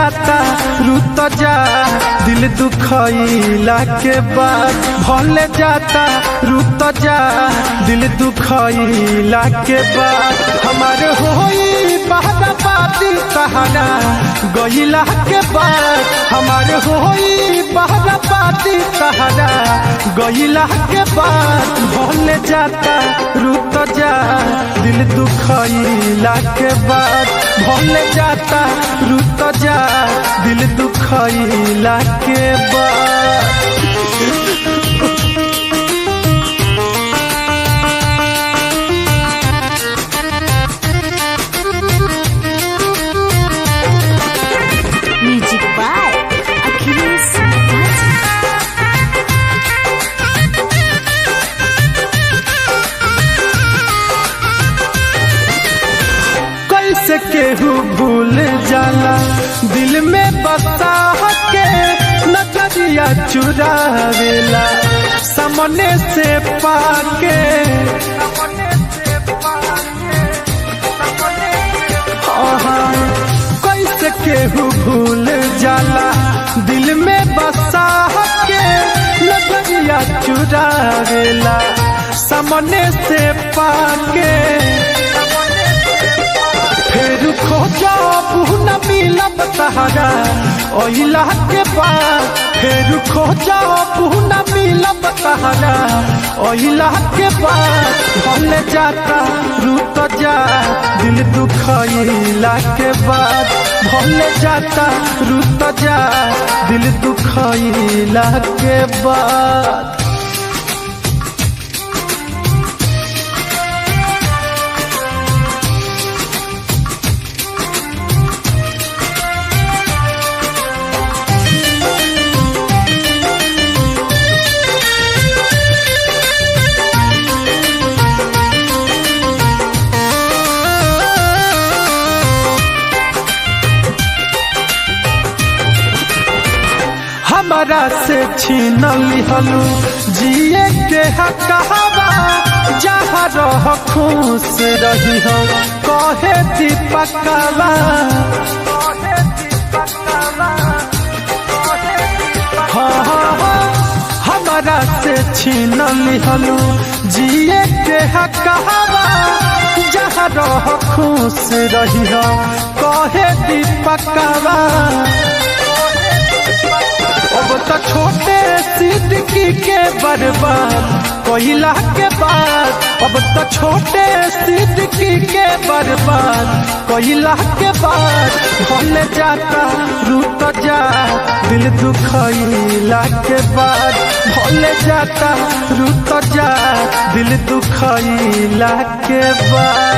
जाता रुत जा दिल दुखइला के बाद भले जाता रुत जा दिल दुखइला के बाद हमारे होई बहराबादी सहारा गइला के बाद हमारे होई बहराबादी सहारा गइला के बाद भले जाता रुत जा दिल दुखइला के बाद भले जाता रुत जा दिल दुखइला के बाद। म्यूजिक बाय अखिलेश साथी। कैसे केहू भूल जाला दिल में बसा के नजरिया चुरावेला सामने से पाके कैसे केहू भूल जाला दिल में बसा के नजरिया चुरावेला सामने से पाके फिर खोजा न मिलब सहारा ओइला के बाद फिर खोजा न मिलब सहारा ओइला के बाद भले जाता रुत जा दिल दुखइला के बाद भले जाता रुत जा दिल दुखइला के बाद। हमारा से छीन लिहलू जिए के हकवा जहाँ रह खुश रही हो कहे दीपकवा हमारा से छीन लिहलू जिए के हकवा जहाँ रह खुश रही हो कहे दीपकवा। अब तो छोटे सिद्दीकी के बर्बाद कोइला के बाद अब तो छोटे सिद्दीकी के बर्बाद कोइला के बाद भले जाता रुत जा दिल दुखइला के बाद भले जाता रुत जा दिल दुखइला के बाद।